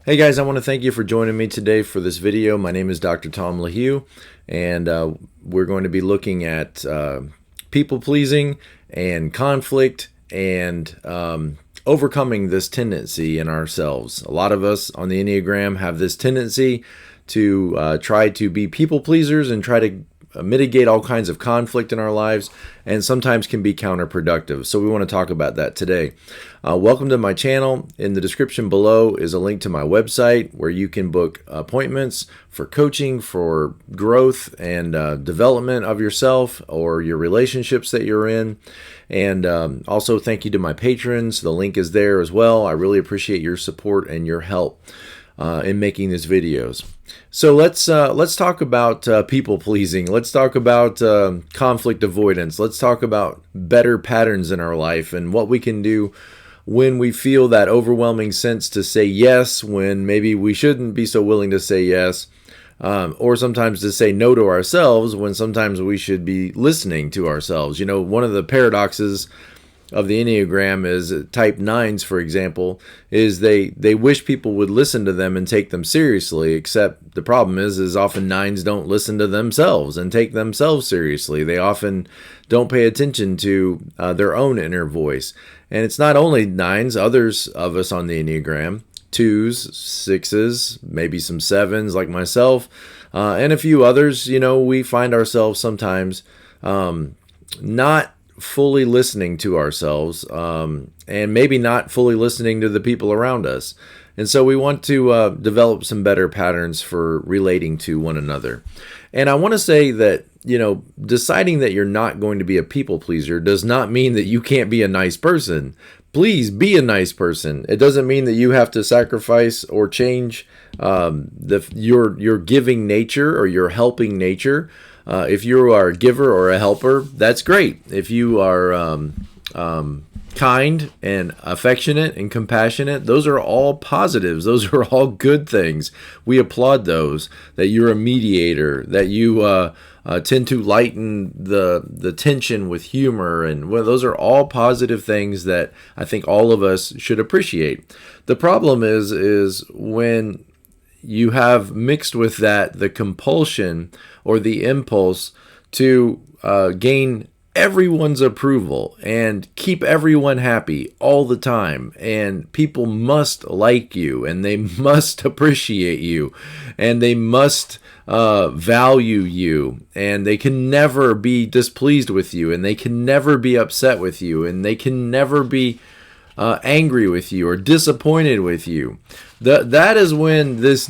Hey guys, I want to thank you for joining me today for this video. My name is Dr. Tom LaHue, and we're going to be looking at people pleasing and conflict and overcoming this tendency in ourselves. A lot of us on the Enneagram have this tendency to try to be people pleasers and try to mitigate all kinds of conflict in our lives, and sometimes can be counterproductive. So we want to talk about that today. Welcome to my channel. In the description below is a link to my website where you can book appointments for coaching, for growth and development of yourself or your relationships that you're in. And also thank you to my patrons. The link is there as well. I really appreciate your support and your help in making these videos. So let's talk about people pleasing. Let's talk about conflict avoidance. Let's talk about better patterns in our life and what we can do when we feel that overwhelming sense to say yes when maybe we shouldn't be so willing to say yes, or sometimes to say no to ourselves when sometimes we should be listening to ourselves. You know, one of the paradoxes of the Enneagram is type 9s, for example, is they wish people would listen to them and take them seriously, except the problem is often 9s don't listen to themselves and take themselves seriously. They often don't pay attention to their own inner voice. And it's not only 9s, others of us on the Enneagram, 2s, 6s, maybe some 7s like myself, and a few others, you know, we find ourselves sometimes not fully listening to ourselves, and maybe not fully listening to the people around us. And so we want to develop some better patterns for relating to one another. And I want to say that, you know, deciding that you're not going to be a people pleaser does not mean that you can't be a nice person. Please be a nice person. It doesn't mean that you have to sacrifice or change your giving nature or your helping nature. If you are a giver or a helper, that's great. If you are kind and affectionate and compassionate, those are all positives. Those are all good things. We applaud those. That you're a mediator, that you tend to lighten the tension with humor, and well, those are all positive things that I think all of us should appreciate. The problem is when you have mixed with that the compulsion or the impulse to gain everyone's approval and keep everyone happy all the time, and people must like you and they must appreciate you and they must value you, and they can never be displeased with you, and they can never be upset with you, and they can never be angry with you or disappointed with you. That is when this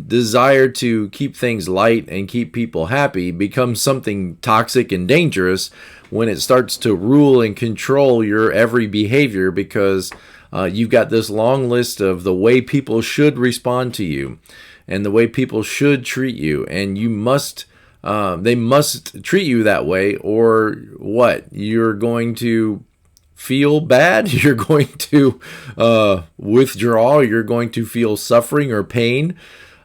desire to keep things light and keep people happy becomes something toxic and dangerous, when it starts to rule and control your every behavior, because you've got this long list of the way people should respond to you and the way people should treat you, and you must they must treat you that way, or what? You're going to feel bad, you're going to withdraw, you're going to feel suffering or pain.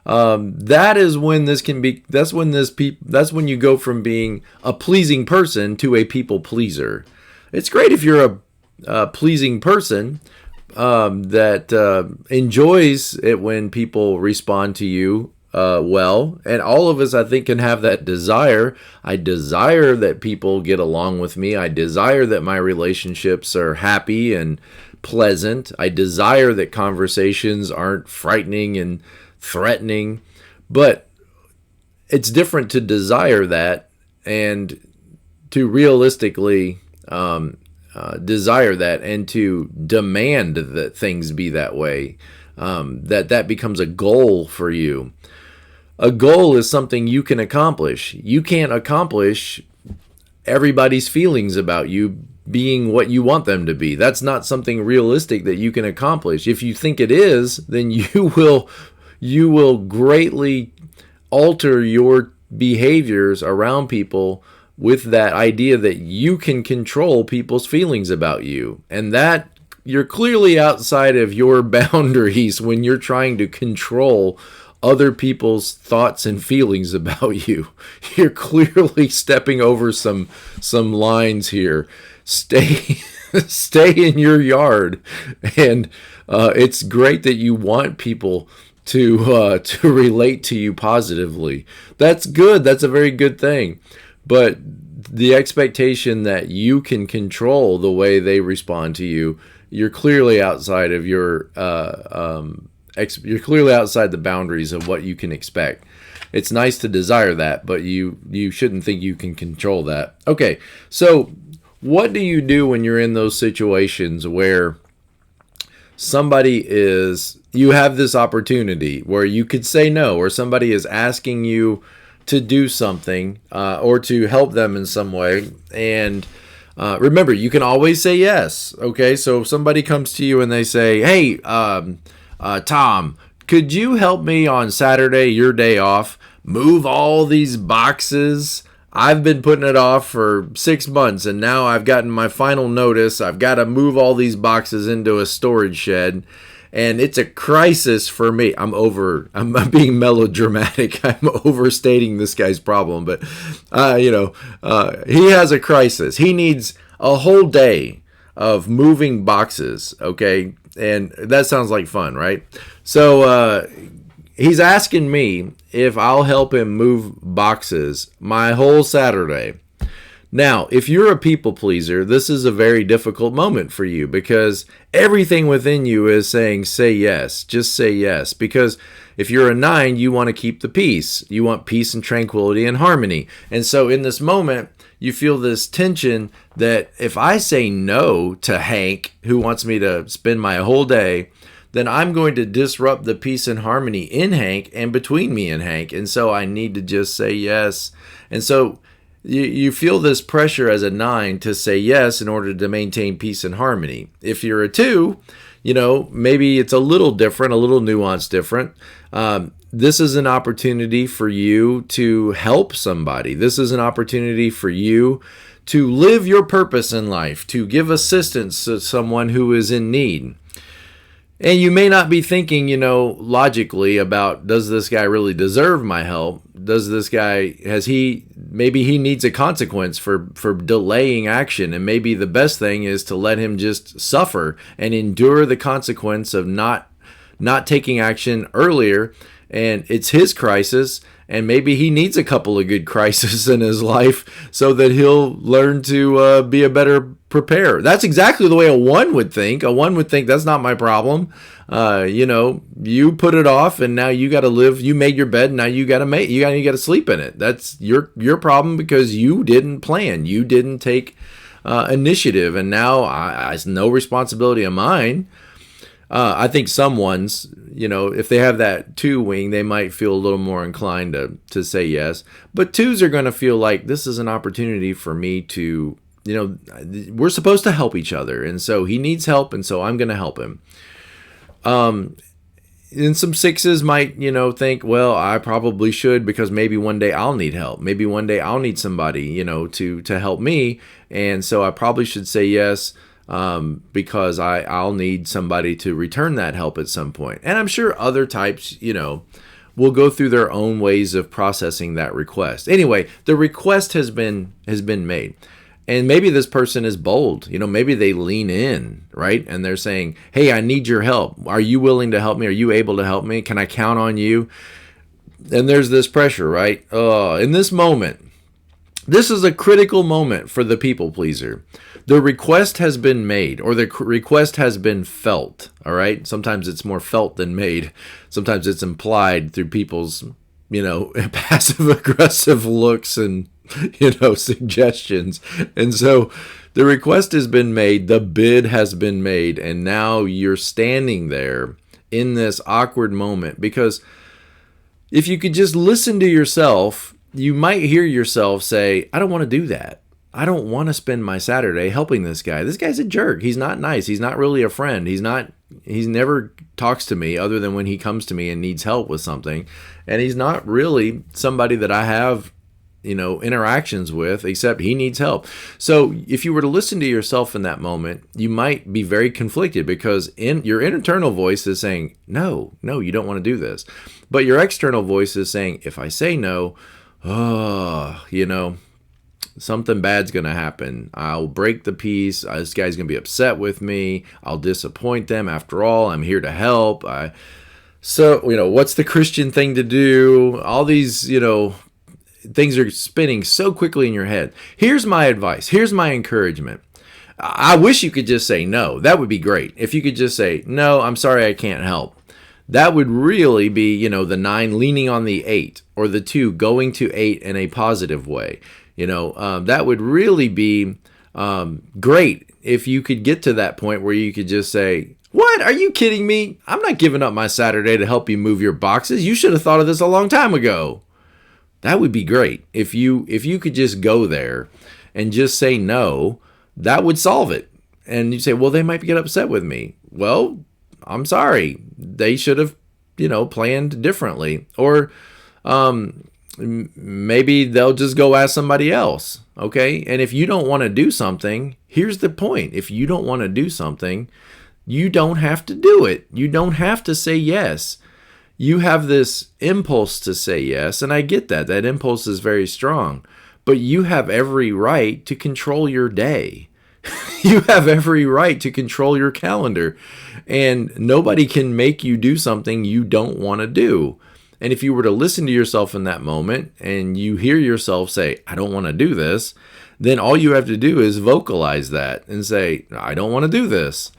That is when this can be, that's when you go from being a pleasing person to a people pleaser. It's great if you're a pleasing person that enjoys it when people respond to you well, and all of us, I think, can have that desire. I desire that people get along with me. I desire that my relationships are happy and pleasant. I desire that conversations aren't frightening and threatening. But it's different to desire that and to realistically desire that, and to demand that things be that way. That becomes a goal for you. A goal is something you can accomplish. You can't accomplish everybody's feelings about you being what you want them to be. That's not something realistic that you can accomplish. If you think it is, then you will greatly alter your behaviors around people with that idea that you can control people's feelings about you. And that you're clearly outside of your boundaries when you're trying to control other people's thoughts and feelings about you. You're clearly stepping over some lines here. Stay in your yard and It's great that you want people to relate to you positively. That's good. That's a very good thing. But the expectation that you can control the way they respond to you, you're clearly outside of you're clearly outside the boundaries of what you can expect. It's nice to desire that, but you shouldn't think you can control that. Okay, so what do you do when you're in those situations where you have this opportunity where you could say no, or somebody is asking you to do something or to help them in some way, and remember, you can always say yes. Okay, so if somebody comes to you and they say, hey, Tom, could you help me on Saturday, your day off, move all these boxes? I've been putting it off for 6 months, and now I've gotten my final notice. I've got to move all these boxes into a storage shed, and it's a crisis for me. I'm being melodramatic. I'm overstating this guy's problem, but he has a crisis. He needs a whole day of moving boxes, okay? And that sounds like fun, right? So he's asking me if I'll help him move boxes my whole Saturday. Now, if you're a people pleaser, this is a very difficult moment for you because everything within you is saying, say yes, just say yes. Because if you're a 9, you want to keep the peace. You want peace and tranquility and harmony. And so in this moment, you feel this tension that if I say no to Hank, who wants me to spend my whole day, then I'm going to disrupt the peace and harmony in Hank and between me and Hank. And so I need to just say yes. And so you feel this pressure as a 9 to say yes in order to maintain peace and harmony. If you're a 2, maybe it's a little different, a little nuanced different. This is an opportunity for you to help somebody. This is an opportunity for you to live your purpose in life, to give assistance to someone who is in need. And you may not be thinking, logically about, does this guy really deserve my help? Does this guy, maybe he needs a consequence for delaying action, and maybe the best thing is to let him just suffer and endure the consequence of not taking action earlier. And it's his crisis, and maybe he needs a couple of good crises in his life so that he'll learn to be a better preparer. That's exactly the way a 1 would think. A 1 would think, that's not my problem. You put it off, and now you got to live. You made your bed, now you got to sleep in it. That's your problem because you didn't plan. You didn't take initiative, and now it's no responsibility of mine. I think some ones, if they have that 2 wing, they might feel a little more inclined to say yes. But 2s are going to feel like this is an opportunity for me to, we're supposed to help each other. And so he needs help, and so I'm going to help him. And some 6s might, think, well, I probably should because maybe one day I'll need help. Maybe one day I'll need somebody, to help me. And so I probably should say yes. Because I'll need somebody to return that help at some point. And I'm sure other types, will go through their own ways of processing that request. Anyway, the request has been made. And maybe this person is bold. Maybe they lean in, right? And they're saying, hey, I need your help. Are you willing to help me? Are you able to help me? Can I count on you? And there's this pressure, right? In this moment, this is a critical moment for the people pleaser. The request has been made, or the request has been felt, all right? Sometimes it's more felt than made. Sometimes it's implied through people's, passive-aggressive looks and, suggestions. And so the request has been made, the bid has been made, and now you're standing there in this awkward moment. Because if you could just listen to yourself, you might hear yourself say, I don't want to do that. I don't want to spend my Saturday helping this guy. This guy's a jerk. He's not nice. He's not really a friend. He's never talks to me other than when he comes to me and needs help with something. And he's not really somebody that I have, interactions with, except he needs help. So if you were to listen to yourself in that moment, you might be very conflicted because your internal voice is saying, no, you don't want to do this. But your external voice is saying, if I say no, Something bad's going to happen. I'll break the peace. This guy's going to be upset with me. I'll disappoint them. After all, I'm here to help. So, what's the Christian thing to do? All these, things are spinning so quickly in your head. Here's my advice. Here's my encouragement. I wish you could just say no. That would be great. If you could just say, no, I'm sorry, I can't help. That would really be, the 9 leaning on the 8, or the 2 going to 8 in a positive way. That would really be great if you could get to that point where you could just say, what? Are you kidding me? I'm not giving up my Saturday to help you move your boxes. You should have thought of this a long time ago. That would be great. If you could just go there and just say no, that would solve it. And you say, well, they might get upset with me. Well, I'm sorry. They should have, planned differently. Or maybe they'll just go ask somebody else. Okay. And if you don't want to do something, here's the point. If you don't want to do something, you don't have to do it. You don't have to say yes. You have this impulse to say yes. And I get that. That impulse is very strong. But you have every right to control your day. You have every right to control your calendar. And nobody can make you do something you don't want to do. And if you were to listen to yourself in that moment and you hear yourself say, I don't want to do this, then all you have to do is vocalize that and say, I don't want to do this.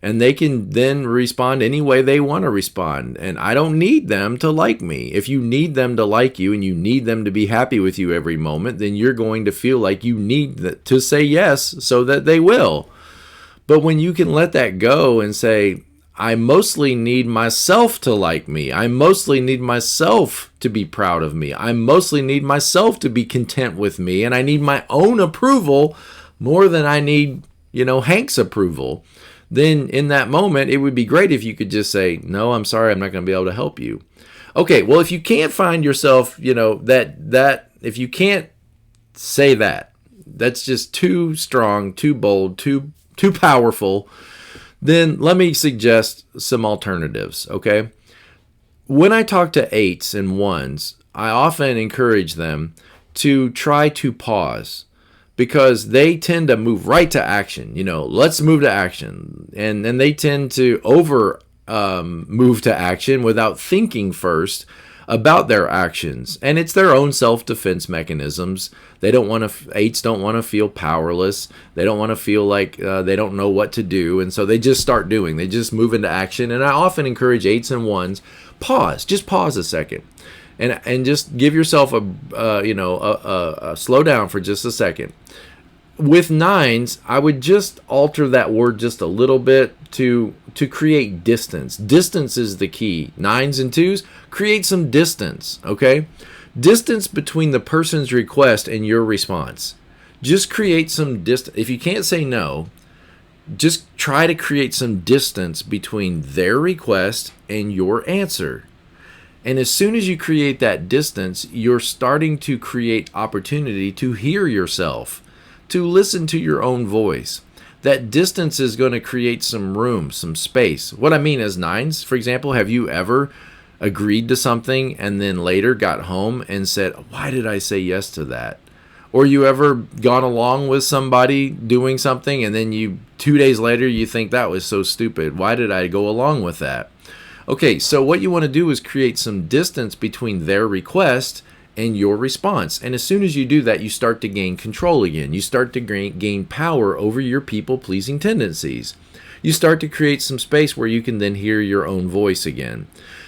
And they can then respond any way they want to respond. And I don't need them to like me. If you need them to like you and you need them to be happy with you every moment, then you're going to feel like you need to say yes so that they will. But when you can let that go and say, I mostly need myself to like me. I mostly need myself to be proud of me. I mostly need myself to be content with me. And I need my own approval more than I need, Hank's approval. Then in that moment, it would be great if you could just say, no, I'm sorry, I'm not going to be able to help you. Okay, well, if you can't find yourself, that if you can't say that, that's just too strong, too bold, too powerful, then let me suggest some alternatives, okay? When I talk to 8s and 1s, I often encourage them to try to pause, because they tend to move right to action. Let's move to action. And they tend to move to action without thinking first about their actions. And it's their own self-defense mechanisms. 8s don't want to feel powerless. They don't want to feel like they don't know what to do. And so they just start doing. They just move into action. And I often encourage 8s and 1s, pause. Just pause a second. And just give yourself a slow down for just a second. With 9s, I would just alter that word just a little bit to create distance. Distance is the key. 9s and 2s, create some distance, okay? Distance between the person's request and your response. Just create some distance. If you can't say no, just try to create some distance between their request and your answer. And as soon as you create that distance, you're starting to create opportunity to hear yourself, to listen to your own voice. That distance is going to create some room, some space. What I mean is 9s, for example, have you ever agreed to something and then later got home and said, why did I say yes to that? Or you ever gone along with somebody doing something and then 2 days later you think that was so stupid. Why did I go along with that? Okay, so what you want to do is create some distance between their request and your response. And as soon as you do that, you start to gain control again. You start to gain power over your people-pleasing tendencies. You start to create some space where you can then hear your own voice again.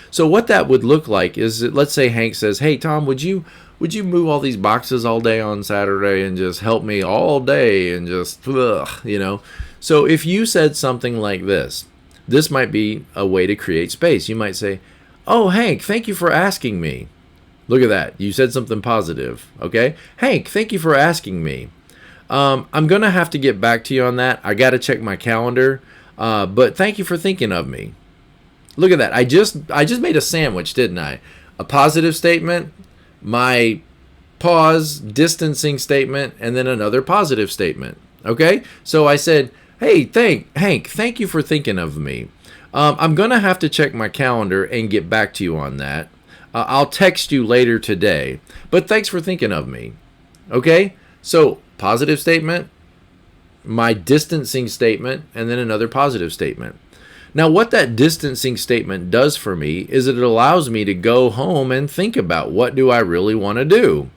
So what that would look like is, let's say Hank says, hey, Tom, would you move all these boxes all day on Saturday and just help me all day and just, So if you said something like this might be a way to create space. You might say, oh, Hank, thank you for asking me. Look at that. You said something positive, okay? Hank, thank you for asking me. I'm going to have to get back to you on that. I got to check my calendar, but thank you for thinking of me. Look at that. I just made a sandwich, didn't I? A positive statement, my pause, distancing statement, and then another positive statement, okay? So I said, hey, Hank, thank you for thinking of me. I'm going to have to check my calendar and get back to you on that. I'll text you later today, but thanks for thinking of me. Okay? So positive statement, my distancing statement, and then another positive statement. Now, what that distancing statement does for me is it allows me to go home and think about, what do I really want to do?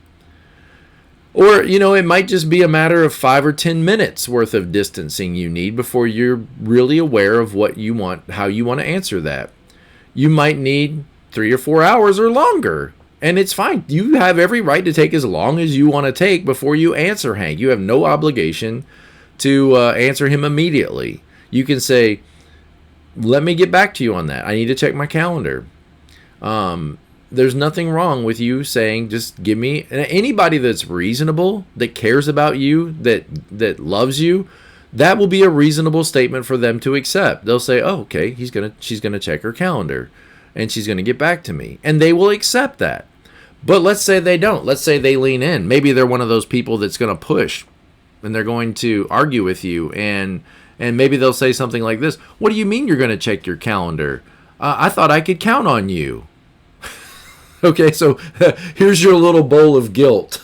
Or, it might just be a matter of 5 or 10 minutes worth of distancing you need before you're really aware of what you want, how you want to answer that. You might need 3 or 4 hours or longer, and it's fine. You have every right to take as long as you want to take before you answer Hank. You have no obligation to answer him immediately. You can say, let me get back to you on that. I need to check my calendar. There's nothing wrong with you saying, just give me, anybody that's reasonable, that cares about you, that loves you, that will be a reasonable statement for them to accept. They'll say, oh, okay, she's going to check her calendar and she's going to get back to me. And they will accept that. But let's say they don't. Let's say they lean in. Maybe they're one of those people that's going to push and they're going to argue with you, and maybe they'll say something like this: what do you mean you're going to check your calendar? I thought I could count on you. Okay, so here's your little bowl of guilt.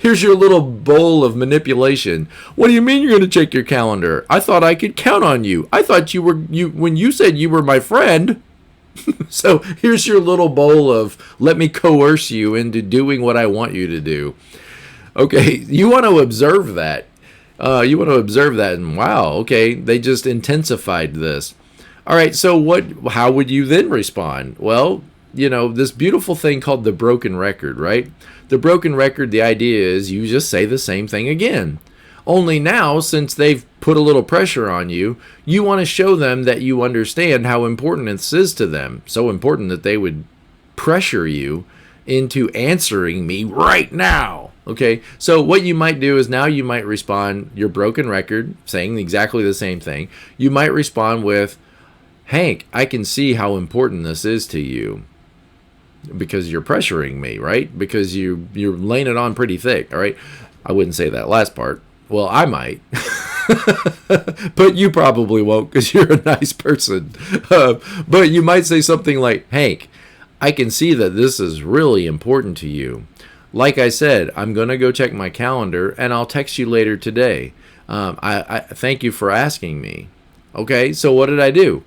Here's your little bowl of manipulation. What do you mean you're going to check your calendar? I thought I could count on you. I thought you when you said you were my friend. So here's your little bowl of, let me coerce you into doing what I want you to do. Okay, you want to observe that. And wow, okay, they just intensified this. All right, so how would you then respond? Well, this beautiful thing called the broken record, right? The broken record, the idea is you just say the same thing again. Only now, since they've put a little pressure on you, you want to show them that you understand how important this is to them. So important that they would pressure you into answering me right now. Okay, so what you might do is now you might respond, your broken record, saying exactly the same thing. You might respond with, Hank, I can see how important this is to you because you're pressuring me, right? Because you're laying it on pretty thick, all right? I wouldn't say that last part. Well, I might. But you probably won't because you're a nice person. But you might say something like, Hank, I can see that this is really important to you. Like I said, I'm going to go check my calendar and I'll text you later today. I thank you for asking me. Okay, so what did I do?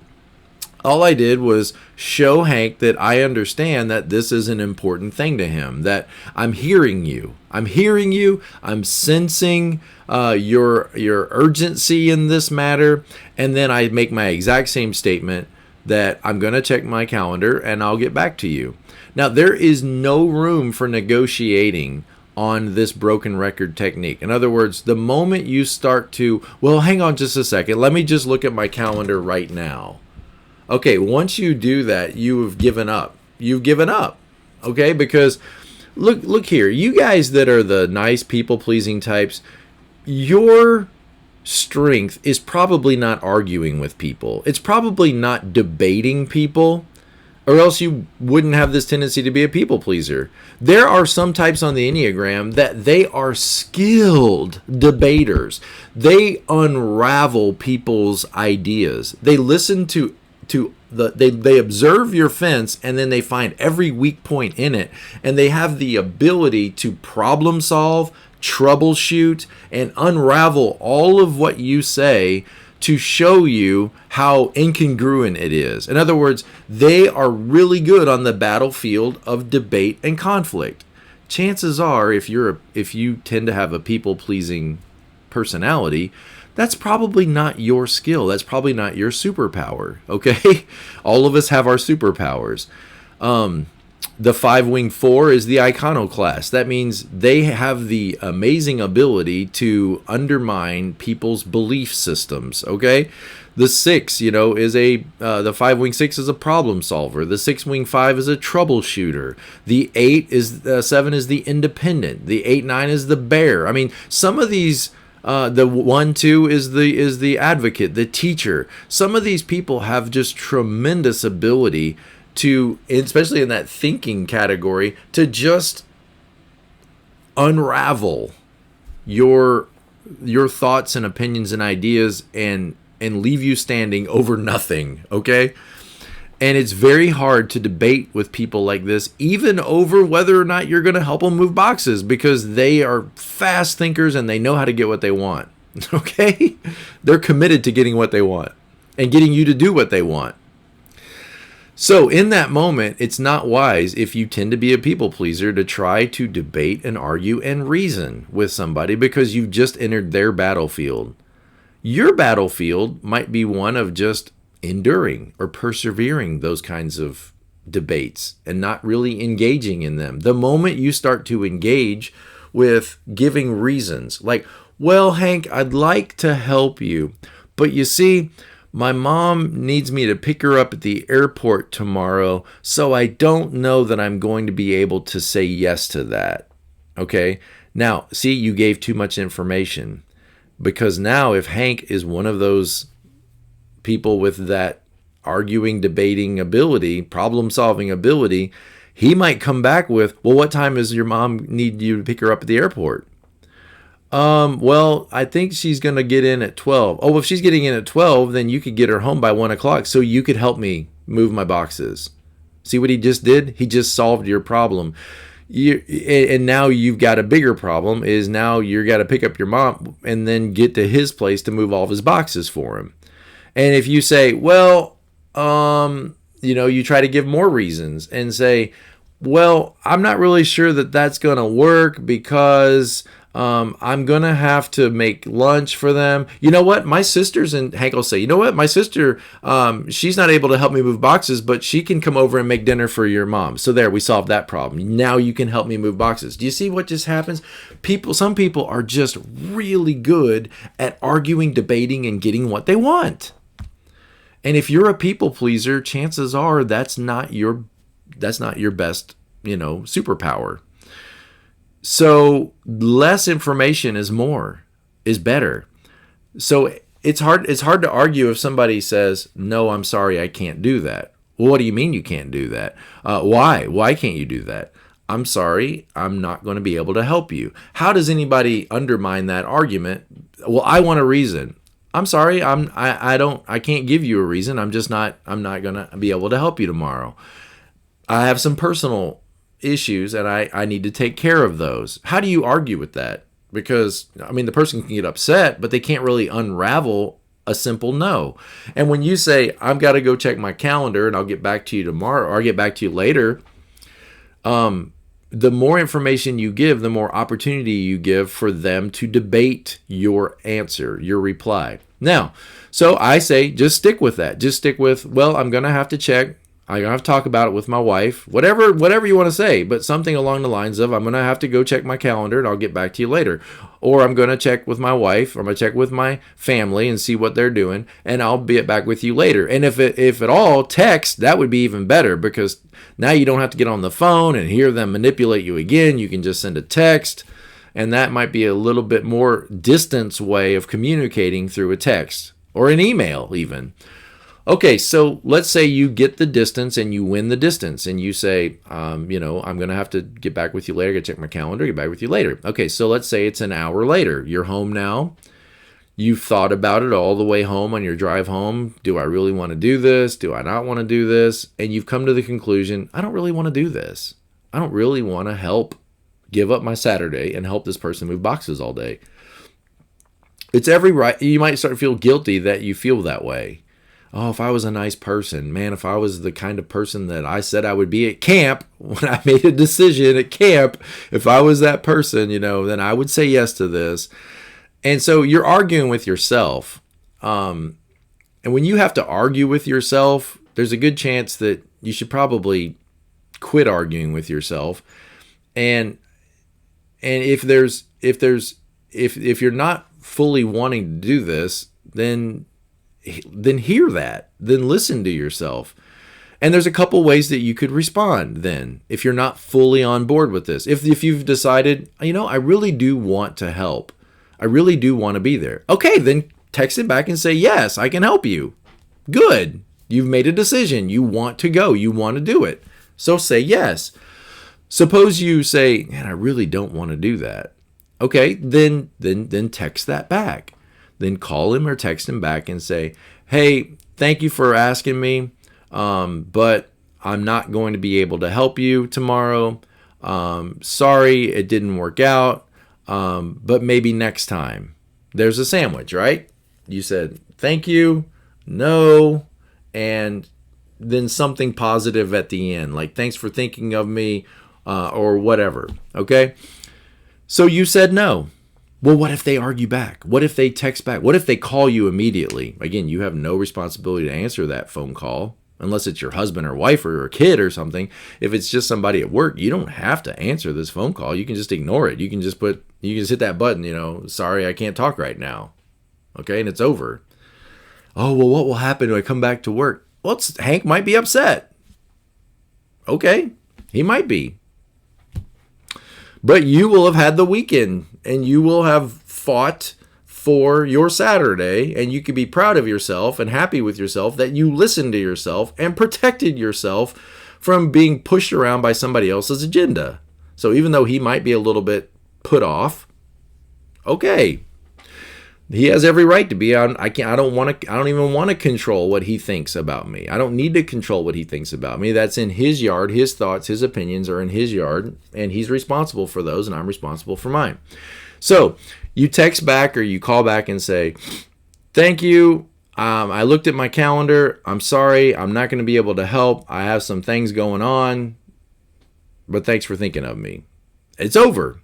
All I did was show Hank that I understand that this is an important thing to him, that I'm hearing you. I'm sensing your urgency in this matter. And then I make my exact same statement that I'm going to check my calendar and I'll get back to you. Now, there is no room for negotiating on this broken record technique. In other words, the moment you start to, well, hang on just a second, let me just look at my calendar right now. Okay, once you do that, you have given up. You've given up. Okay, because look here, you guys that are the nice people-pleasing types, your strength is probably not arguing with people. It's probably not debating people, or else you wouldn't have this tendency to be a people pleaser. There are some types on the Enneagram that they are skilled debaters. They unravel people's ideas. They listen they observe your fence, and then they find every weak point in it, and they have the ability to problem solve, troubleshoot, and unravel all of what you say to show you how incongruent it is. In other words, they are really good on the battlefield of debate and conflict. Chances are, if you tend to have a people-pleasing personality, that's probably not your skill. That's probably not your superpower, okay? All of us have our superpowers. The 5-wing 4 is the iconoclast. That means they have the amazing ability to undermine people's belief systems, okay? The 6, the 5-wing 6 is a problem solver. The 6-wing 5 is a troubleshooter. The 7 is the independent. The 8-9 is the bear. I mean, some of these, the 1-2 is the advocate, the teacher. Some of these people have just tremendous ability to, especially in that thinking category, to just unravel your thoughts and opinions and ideas and leave you standing over nothing, okay? And it's very hard to debate with people like this, even over whether or not you're going to help them move boxes, because they are fast thinkers and they know how to get what they want. Okay? They're committed to getting what they want and getting you to do what they want. So in that moment, it's not wise, if you tend to be a people pleaser, to try to debate and argue and reason with somebody, because you've just entered their battlefield. Your battlefield might be one of just enduring or persevering those kinds of debates and not really engaging in them. The moment you start to engage with giving reasons, like, well, Hank, I'd like to help you, but you see, my mom needs me to pick her up at the airport tomorrow, so I don't know that I'm going to be able to say yes to that. Okay? Now, see, you gave too much information, because now if Hank is one of those people with that arguing, debating ability, problem-solving ability, he might come back with, well, what time does your mom need you to pick her up at the airport? Well, I think she's going to get in at 12. Oh, if she's getting in at 12, then you could get her home by 1 o'clock so you could help me move my boxes. See what he just did? He just solved your problem. And now you've got a bigger problem, is now you've got to pick up your mom and then get to his place to move all of his boxes for him. And if you say, well, you try to give more reasons and say, well, I'm not really sure that that's going to work because I'm going to have to make lunch for them. You know what? My sister's, and Hank will say, you know what? My sister, she's not able to help me move boxes, but she can come over and make dinner for your mom. So there, we solved that problem. Now you can help me move boxes. Do you see what just happens? Some people are just really good at arguing, debating, and getting what they want. And if you're a people pleaser, chances are that's not your best, superpower. So less information is better. So it's hard to argue if somebody says, no, I'm sorry, I can't do that. Well, what do you mean you can't do that? Why? Why can't you do that? I'm sorry, I'm not going to be able to help you. How does anybody undermine that argument? Well, I want a reason. I'm sorry, I can't give you a reason. I'm not going to be able to help you tomorrow. I have some personal issues and I need to take care of those. How do you argue with that? Because, the person can get upset, but they can't really unravel a simple no. And when you say, I've got to go check my calendar and I'll get back to you tomorrow, or I'll get back to you later, the more information you give, the more opportunity you give for them to debate your answer, your reply. Now, so I say, just stick with that. Just stick with, well, I'm going to have to check. I'm going to have to talk about it with my wife, whatever you want to say, but something along the lines of, I'm going to have to go check my calendar and I'll get back to you later. Or I'm going to check with my wife, or I'm going to check with my family and see what they're doing, and I'll be back with you later. And if at all, text, that would be even better, because now you don't have to get on the phone and hear them manipulate you again. You can just send a text, and that might be a little bit more distance way of communicating through a text or an email even. Okay, so let's say you get the distance and you win the distance, and you say, I'm going to have to get back with you later, check my calendar, get back with you later. Okay, so let's say it's an hour later. You're home now. You've thought about it all the way home on your drive home. Do I really want to do this? Do I not want to do this? And you've come to the conclusion, I don't really want to do this. I don't really want to give up my Saturday and help this person move boxes all day. It's every right. You might start to feel guilty that you feel that way. Oh, if I was a nice person, man, if I was the kind of person that I said I would be at camp, when I made a decision at camp, if I was that person, then I would say yes to this. And so you're arguing with yourself. And when you have to argue with yourself, there's a good chance that you should probably quit arguing with yourself. And if you're not fully wanting to do this, then hear that, then listen to yourself. And there's a couple ways that you could respond then, if you're not fully on board with this. If you've decided, I really do want to help. I really do want to be there. Okay, then text it back and say, yes, I can help you. Good. You've made a decision. You want to go. You want to do it. So say yes. Suppose you say, man, I really don't want to do that. Okay, then text that back. Then call him or text him back and say, hey, thank you for asking me. but I'm not going to be able to help you tomorrow. Sorry, it didn't work out, but maybe next time. There's a sandwich, right? You said, thank you, no, and then something positive at the end, like thanks for thinking of me, or whatever, okay? So you said no. Well, what if they argue back? What if they text back? What if they call you immediately? Again, you have no responsibility to answer that phone call unless it's your husband or wife or a kid or something. If it's just somebody at work, you don't have to answer this phone call. You can just ignore it. You can just hit that button, sorry, I can't talk right now. Okay, and it's over. Oh, well, what will happen when I come back to work? Well, Hank might be upset. Okay, he might be. But you will have had the weekend, and you will have fought for your Saturday, and you can be proud of yourself and happy with yourself that you listened to yourself and protected yourself from being pushed around by somebody else's agenda. So even though he might be a little bit put off, okay, he has every right to be on. I don't even want to control what he thinks about me. I don't need to control what he thinks about me. That's in his yard. His thoughts, his opinions are in his yard, and he's responsible for those, and I'm responsible for mine. So you text back or you call back and say, thank you. I looked at my calendar. I'm sorry. I'm not going to be able to help. I have some things going on, but thanks for thinking of me. It's over.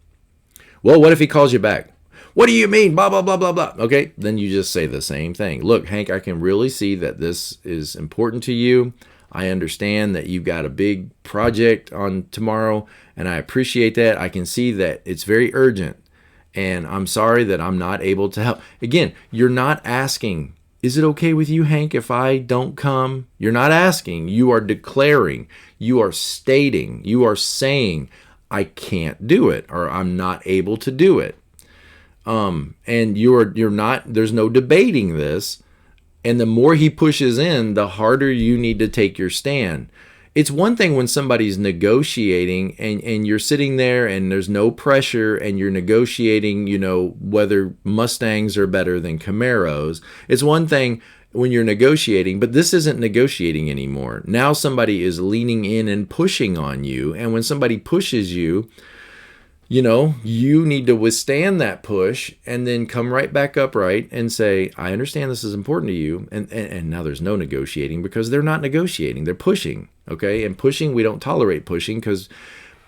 Well, what if he calls you back? What do you mean? Blah, blah, blah, blah, blah. Okay, then you just say the same thing. Look, Hank, I can really see that this is important to you. I understand that you've got a big project on tomorrow, and I appreciate that. I can see that it's very urgent, and I'm sorry that I'm not able to help. Again, you're not asking, is it okay with you, Hank, if I don't come? You're not asking. You are declaring. You are stating. You are saying, I can't do it, or I'm not able to do it. And you're not, there's no debating this. And the more he pushes in, the harder you need to take your stand. It's one thing when somebody's negotiating and you're sitting there and there's no pressure and you're negotiating, whether Mustangs are better than Camaros. It's one thing when you're negotiating, but this isn't negotiating anymore. Now somebody is leaning in and pushing on you. And when somebody pushes you, you need to withstand that push and then come right back upright and say, I understand this is important to you. And now there's no negotiating because they're not negotiating. They're pushing. Okay. And pushing, we don't tolerate pushing because,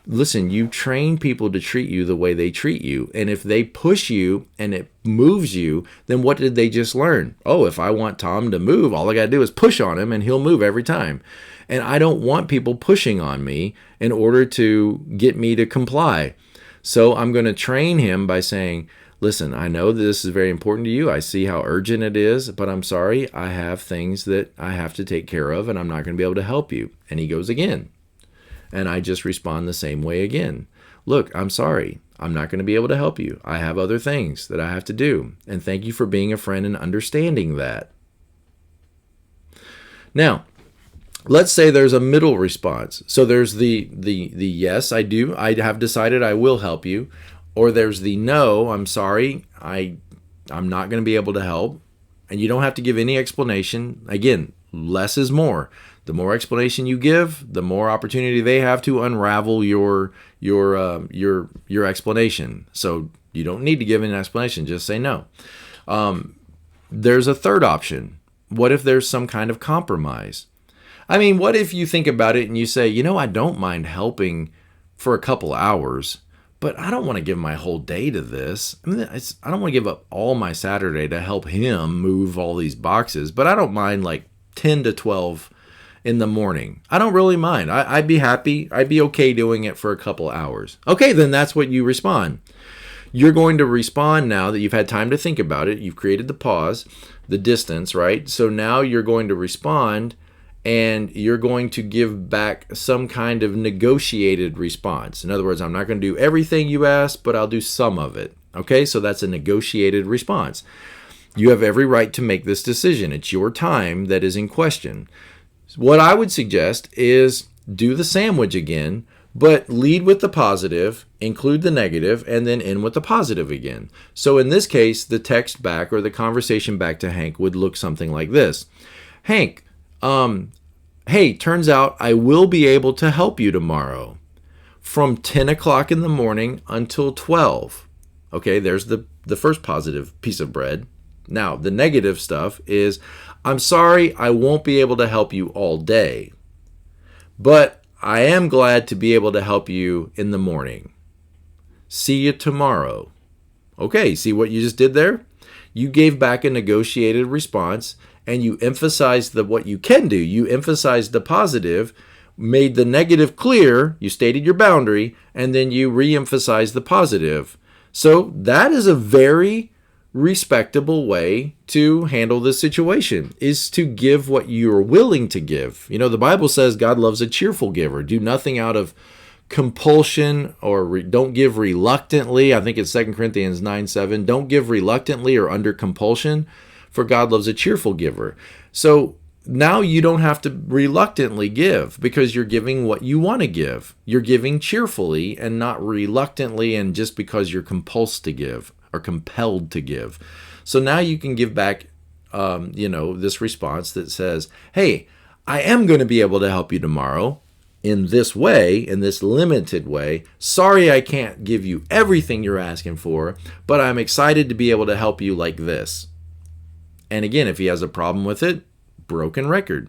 listen, you train people to treat you the way they treat you. And if they push you and it moves you, then what did they just learn? Oh, if I want Tom to move, all I got to do is push on him and he'll move every time. And I don't want people pushing on me in order to get me to comply. So I'm going to train him by saying, listen, I know that this is very important to you. I see how urgent it is, but I'm sorry. I have things that I have to take care of, and I'm not going to be able to help you. And he goes again. And I just respond the same way again. Look, I'm sorry. I'm not going to be able to help you. I have other things that I have to do. And thank you for being a friend and understanding that. Now, let's say there's a middle response. So there's the yes, I do. I have decided I will help you. Or there's the no, I'm sorry. I'm not going to be able to help. And you don't have to give any explanation. Again, less is more. The more explanation you give, the more opportunity they have to unravel your explanation. So you don't need to give an explanation. Just say no. There's a third option. What if there's some kind of compromise? I mean, what if you think about it and you say, I don't mind helping for a couple hours, but I don't want to give my whole day to this. I don't want to give up all my Saturday to help him move all these boxes, but I don't mind like 10 to 12 in the morning. I don't really mind. I'd be happy. I'd be okay doing it for a couple hours. Okay, then that's what you respond. You're going to respond now that you've had time to think about it. You've created the pause, the distance, right? So now you're going to respond and you're going to give back some kind of negotiated response. In other words, I'm not going to do everything you asked, but I'll do some of it. Okay, so that's a negotiated response. You have every right to make this decision. It's your time that is in question. What I would suggest is do the sandwich again, but lead with the positive, include the negative, and then end with the positive again. So in this case, the text back or the conversation back to Hank would look something like this. Hank, hey, turns out I will be able to help you tomorrow from 10 o'clock in the morning until 12. Okay, there's the first positive piece of bread. Now, the negative stuff is, I'm sorry I won't be able to help you all day, but I am glad to be able to help you in the morning. See you tomorrow. Okay, see what you just did there? You gave back a negotiated response, and you emphasized what you can do. You emphasized the positive, made the negative clear, you stated your boundary, and then you re-emphasized the positive. So that is a very respectable way to handle this situation, is to give what you're willing to give. You know, the Bible says God loves a cheerful giver. Do nothing out of compulsion, or don't give reluctantly. I think it's 2 Corinthians 9:7. Don't give reluctantly or under compulsion, for God loves a cheerful giver. So now you don't have to reluctantly give, because you're giving what you want to give. You're giving cheerfully and not reluctantly, and just because you're compulsed to give or compelled to give. So now you can give back this response that says, hey, I am going to be able to help you tomorrow in this way, in this limited way. Sorry I can't give you everything you're asking for, but I'm excited to be able to help you like this. And again, if he has a problem with it, broken record.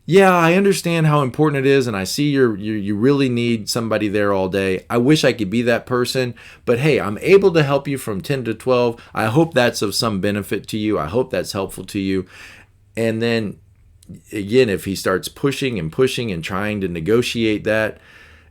Yeah, I understand how important it is, and I see you really need somebody there all day. I wish I could be that person, but hey, I'm able to help you from 10 to 12. I hope that's of some benefit to you. I hope that's helpful to you. And then again, if he starts pushing and trying to negotiate that,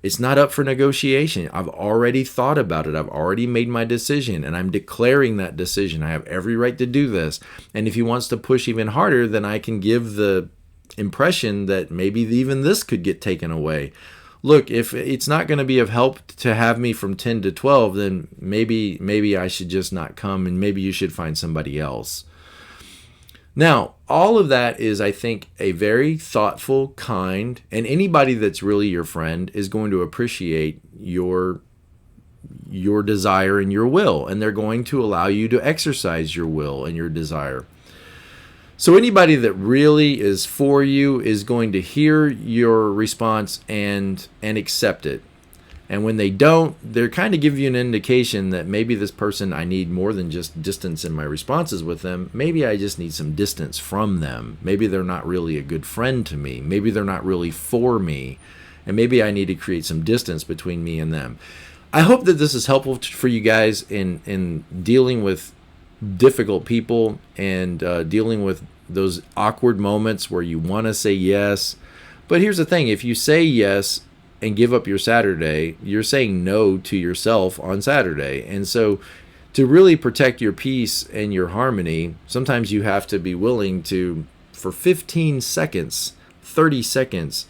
it's not up for negotiation. I've already thought about it. I've already made my decision, and I'm declaring that decision. I have every right to do this. And if he wants to push even harder, then I can give the impression that maybe even this could get taken away. Look, if it's not going to be of help to have me from 10 to 12, then maybe I should just not come, and maybe you should find somebody else. Now, all of that is, I think, a very thoughtful, kind, and anybody that's really your friend is going to appreciate your desire and your will, and they're going to allow you to exercise your will and your desire. So anybody that really is for you is going to hear your response and accept it. And when they don't, they're kind of give you an indication that maybe this person, I need more than just distance in my responses with them. Maybe I just need some distance from them. Maybe they're not really a good friend to me. Maybe they're not really for me. And maybe I need to create some distance between me and them. I hope that this is helpful for you guys in dealing with difficult people and dealing with those awkward moments where you want to say yes. But here's the thing. If you say yes and give up your Saturday, you're saying no to yourself on Saturday. And so to really protect your peace and your harmony, sometimes you have to be willing to, for 15 seconds, 30 seconds,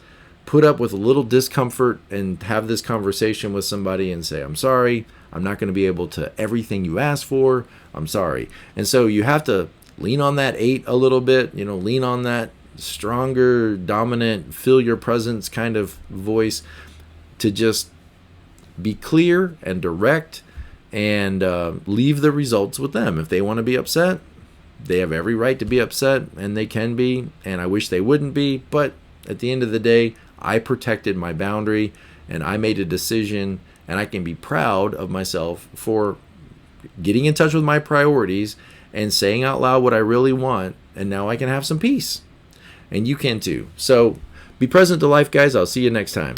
put up with a little discomfort and have this conversation with somebody and say, I'm sorry, I'm not going to be able to everything you asked for. I'm sorry. And so you have to lean on that 8 a little bit, lean on that stronger, dominant, feel your presence kind of voice, to just be clear and direct and leave the results with them. If they want to be upset, they have every right to be upset, and they can be, and I wish they wouldn't be, but at the end of the day, I protected my boundary and I made a decision, and I can be proud of myself for getting in touch with my priorities and saying out loud what I really want, and now I can have some peace. And you can too. So be present to life, guys. I'll see you next time.